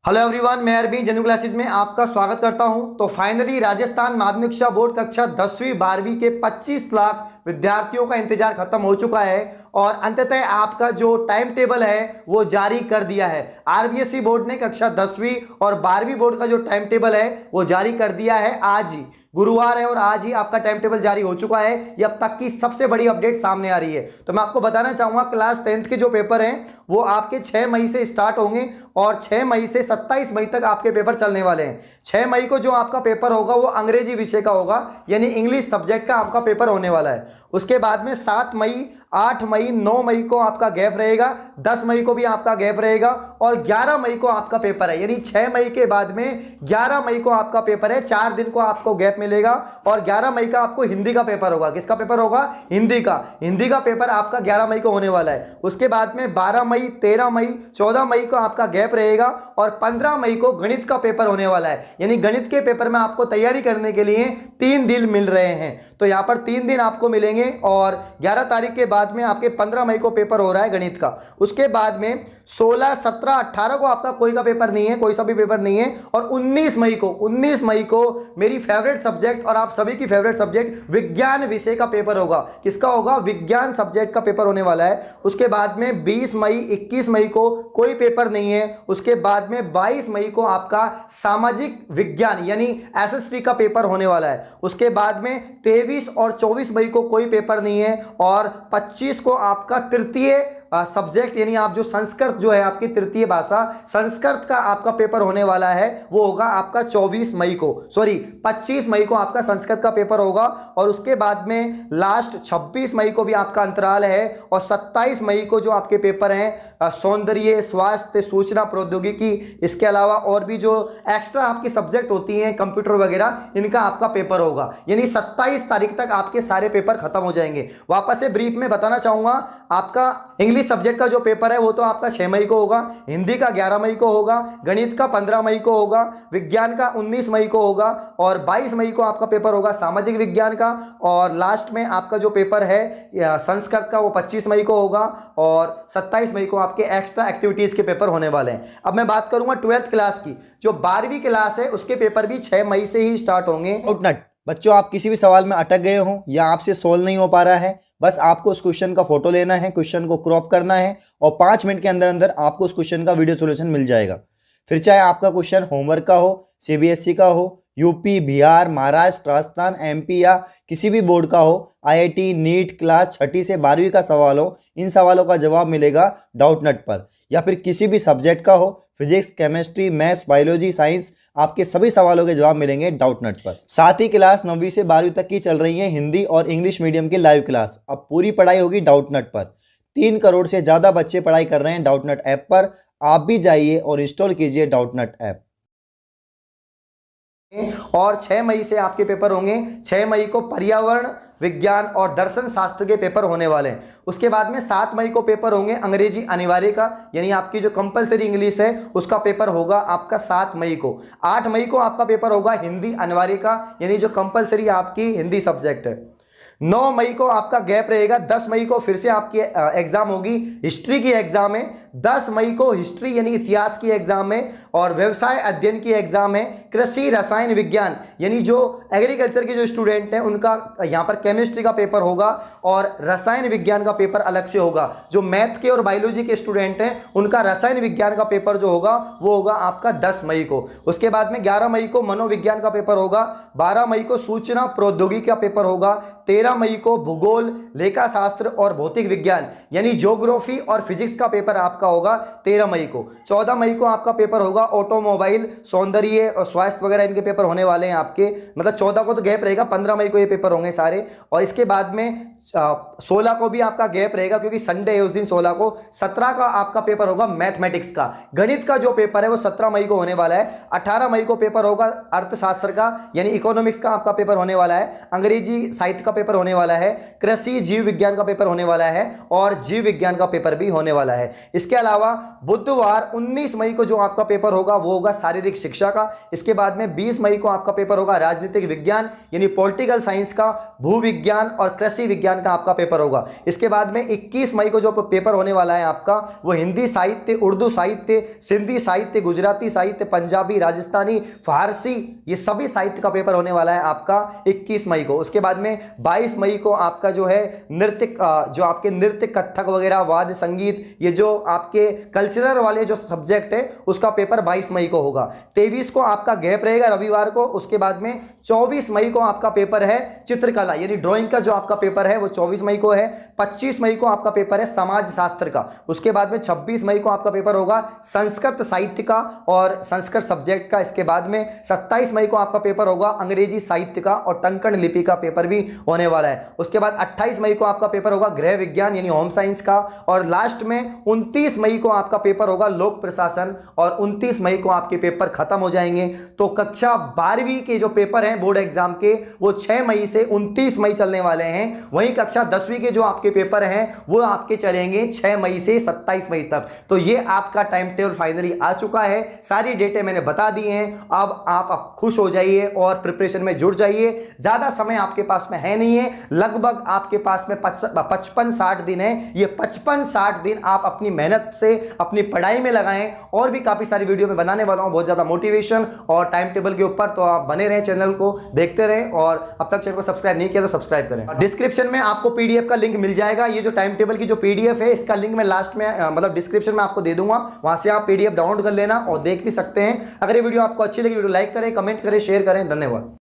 Hello everyone, मैं अरबी जनू classes में आपका स्वागत करता हूं। तो फाइनली राजस्थान माध्यमिक शिक्षा बोर्ड कक्षा 10वीं 12वीं के 25 लाख विद्यार्थियों का इंतजार खत्म हो चुका है और अंततः आपका जो टाइम टेबल है वो जारी कर दिया है। आरबीएसई बोर्ड ने कक्षा 10वीं और 12वीं बोर्ड का जो टाइम टेबल है वो जारी कर दिया है। आज ही गुरुवार है और आज ही आपका टाइम टेबल जारी हो चुका है। ये अब तक की सबसे बड़ी अपडेट सामने आ रही है। तो मैं आपको बताना चाहूंगा, क्लास 10th के जो पेपर हैं वो आपके 6 मई से स्टार्ट होंगे और 6 मई से 27 मई तक आपके पेपर चलने वाले हैं। 6 मई को जो आपका पेपर होगा वो अंग्रेजी विषय का होगा, यानी इंग्लिश सब्जेक्ट का आपका पेपर होने वाला है। उसके बाद में 7 मई, 8 मई, 9 मई को आपका गैप रहेगा, 10 मई को भी आपका गैप रहेगा और 11 मई को आपका पेपर है। यानी 6 मई के बाद में 11 मई को आपका पेपर है। 4 दिन को आपको गैप मिलेगा और 11 मई का आपको हिंदी का पेपर होगा। किसका पेपर होगा? हिंदी का पेपर आपका 11 मई को होने वाला है। उसके बाद में 12 मई, 13 मई, 14 मई को आपका गैप रहेगा और 15 मई को गणित का पेपर होने वाला है। यानी गणित के पेपर में आपको तैयारी करने के लिए 3 दिन मिल रहे हैं। तो यहां पर 3 दिन आपको मिलेंगे और 11 तारीख के बाद में आपके 15 मई को पेपर हो रहा है गणित का। उसके बाद में 16, 17, 18 को आपका कोई का पेपर नहीं है, कोई सा भी पेपर नहीं है। और 19 मई को मेरी फेवरेट सब्जेक्ट और आप सभी की फेवरेट सब्जेक्ट विज्ञान विषय का पेपर होगा। किसका होगा? विज्ञान सब्जेक्ट का पेपर होने वाला है। उसके बाद में 20 मई, 21 मई को कोई पेपर नहीं है। उसके बाद में 22 मई को आपका सामाजिक विज्ञान यानी एसएसटी का पेपर होने वाला है। उसके बाद में 23 और 24 मई को कोई पेपर नहीं है और 25 को आपका तृतीय सब्जेक्ट यानी आप जो संस्कृत जो है आपकी तृतीय भाषा संस्कृत का आपका पेपर होने वाला है, वो होगा आपका 25 मई को आपका संस्कृत का पेपर होगा। और उसके बाद में लास्ट 26 मई को भी आपका अंतराल है और 27 मई को जो आपके पेपर हैं सौंदर्य, स्वास्थ्य, सूचना प्रौद्योगिकी, इसके अलावा और भी जो एक्स्ट्रा आपकी सब्जेक्ट होती हैं कंप्यूटर वगैरह, इनका आपका पेपर होगा। यानी 27 तारीख तक आपके सारे पेपर खत्म हो जाएंगे। वापस से ब्रीफ में बताना चाहूंगा, आपका इंग्लिश सब्जेक्ट का जो पेपर है वो तो आपका 6 मई को होगा, हिंदी का 11 मई को होगा, गणित का 15 मई को होगा, विज्ञान का 19 मई को होगा और 22 मई को आपका पेपर होगा सामाजिक विज्ञान का। और लास्ट में आपका जो पेपर है संस्कृत का वो 25 मई को होगा और 27 मई को आपके एक्स्ट्रा एक्टिविटीज के पेपर होने वाले हैं। अब मैं बात करूंगा 12th क्लास की। जो 12वीं क्लास है उसके पेपर भी 6 मई से ही स्टार्ट होंगे। बच्चों, आप किसी भी सवाल में अटक गए हो या आपसे सोल्व नहीं हो पा रहा है, बस आपको उस क्वेश्चन का फोटो लेना है, क्वेश्चन को क्रॉप करना है और 5 मिनट के अंदर अंदर आपको उस क्वेश्चन का वीडियो सॉल्यूशन मिल जाएगा। फिर चाहे आपका क्वेश्चन होमवर्क का हो, सीबीएसई का हो, यूपी, बिहार, महाराष्ट्र, राजस्थान, एमपी या किसी भी बोर्ड का हो, आईआईटी, नीट, क्लास 6ठी से 12वीं का सवाल हो, इन सवालों का जवाब मिलेगा डाउटनट पर। या फिर किसी भी सब्जेक्ट का हो, physics, chemistry, maths, biology, science, आपके सभी सवालों के जवाब मिलेंगे डाउटनट पर। साथ ही क्लास 9वीं से 12वीं तक की चल रही है हिंदी और इंग्लिश मीडियम की लाइव क्लास। अब पूरी पढ़ाई होगी डाउटनट पर। 3 करोड़ से ज़्यादा बच्चे पढ़ाई कर रहे हैं डाउटनट ऐप पर। आप भी जाइए और इंस्टॉल कीजिए डाउटनट ऐप। और 6 मई से आपके पेपर होंगे। 6 मई को पर्यावरण विज्ञान और दर्शन शास्त्र के पेपर होने वाले हैं। उसके बाद में 7 मई को पेपर होंगे अंग्रेजी अनिवार्य का, यानी आपकी जो कंपलसरी इंग्लिश है उसका पेपर होगा आपका 7 मई को। 8 मई को आपका पेपर होगा हिंदी अनिवार्य का, यानी जो कंपलसरी आपकी हिंदी सब्जेक्ट है। 9 मई को आपका गैप रहेगा। 10 मई को फिर से आपकी एग्जाम होगी, हिस्ट्री की एग्जाम है। 10 मई को हिस्ट्री यानी इतिहास की एग्जाम है और व्यवसाय अध्ययन की एग्जाम है। कृषि रसायन विज्ञान यानी जो एग्रीकल्चर के जो स्टूडेंट हैं उनका यहाँ पर केमिस्ट्री का पेपर होगा और रसायन विज्ञान का पेपर अलग से होगा। जो मैथ के और बायोलॉजी के स्टूडेंट हैं उनका रसायन विज्ञान का पेपर जो होगा वो होगा आपका 10 मई को। उसके बाद में 11 मई को मनोविज्ञान का पेपर होगा। 12 मई को सूचना प्रौद्योगिकी का पेपर होगा। 13 मई को भूगोल, लेखा शास्त्र और भौतिक विज्ञान यानी ज्योग्राफी और फिजिक्स का पेपर आपका होगा 13 मई को। 14 मई को आपका पेपर होगा ऑटोमोबाइल, सौंदर्य और स्वास्थ्य वगैरह, इनके पेपर होने वाले हैं आपके। मतलब 14 को तो गैप रहेगा, 15 मई को ये पेपर होंगे सारे। और इसके बाद में 16 को भी आपका गैप रहेगा क्योंकि संडे है उस दिन 16 को। 17 का आपका पेपर होगा मैथमेटिक्स का। गणित का जो पेपर है वो 17 मई को होने वाला है। 18 मई को पेपर होगा अर्थशास्त्र का यानी इकोनॉमिक्स का आपका पेपर होने वाला है। अंग्रेजी साहित्य का पेपर होने वाला है। कृषि जीव विज्ञान का पेपर होने वाला है और जीव विज्ञान का पेपर भी होने वाला है। इसके अलावा बुधवार 19 मई को जो आपका पेपर होगा वो होगा शारीरिक शिक्षा का। इसके बाद में 20 मई को आपका पेपर होगा राजनीतिक विज्ञान यानी पॉलिटिकल साइंस का, भू विज्ञान और कृषि विज्ञान विज्ञान का आपका पेपर होगा। इसके बाद में 21 मई को जो पेपर होने वाला है आपका, वो हिंदी साहित्य, उर्दू साहित्य, सिंधी साहित्य, गुजराती साहित्य, पंजाबी, राजस्थानी, फारसी, ये सभी साहित्य का पेपर होने वाला है आपका 21 मई को। उसके बाद में 22 मई को आपका जो है नृत्य, जो आपके नृत्य, कथक वगैरह, वाद्य संगीत, ये जो आपके कल्चरल वाले जो सब्जेक्ट है उसका पेपर 22 मई को होगा। 23 को आपका गैप रहेगा रविवार को। उसके बाद में 24 मई को आपका पेपर है चित्रकला यानी ड्राइंग का जो आपका पेपर है वो 24 मई को है। 25 मई को आपका पेपर है समाज शास्त्र का। उसके बाद में 26 मई को आपका पेपर होगा संस्कृत साहित्य का और संस्कृत सब्जेक्ट का। इसके बाद में 27 मई को आपका पेपर होगा अंग्रेजी साहित्य का और टंकण लिपि का पेपर भी होने वाला है। उसके बाद 28 मई को आपका पेपर होगा गृह विज्ञान यानी होम साइंस का। और लास्ट में 29 मई को आपका पेपर होगा लोक प्रशासन और 29 मई को आपके पेपर खत्म हो जाएंगे। तो कक्षा 12वीं के जो पेपर हैं बोर्ड एग्जाम के वो 6 मई से 29 मई चलने वाले हैं। वहीं कक्षा 10वीं के जो आपके पेपर हैं वो आपके चलेंगे 6 मई से 27 मई तक। तो ये आपका टाइम टेबल फाइनली आ चुका है, सारी डेटें मैंने बता दी हैं। अब आप खुश हो जाइए और प्रिपरेशन में जुड़ जाइए। ज्यादा समय आपके पास में है नहीं है, लगभग आपके पास में 55-60 दिन है। ये 55-60 दिन आप अपनी मेहनत से अपनी पढ़ाई में लगाएं। और भी काफी सारी वीडियो में बनाने वाला हूं बहुत ज्यादा मोटिवेशन और टाइम टेबल के ऊपर, तो आप बने रहें, चैनल को देखते रहें और अब तक चैनल को सब्सक्राइब नहीं किया तो सब्सक्राइब करें। डिस्क्रिप्शन में आपको पीडीएफ का लिंक मिल जाएगा। ये जो टाइम टेबल की जो पीडीएफ है इसका लिंक मैं लास्ट में मतलब डिस्क्रिप्शन में आपको दे दूंगा, वहां से आप पीडीएफ डाउनलोड कर लेना और देख भी सकते हैं। अगर ये वीडियो आपको अच्छी लगी वीडियो लाइक करें, कमेंट करें, शेयर करें। धन्यवाद।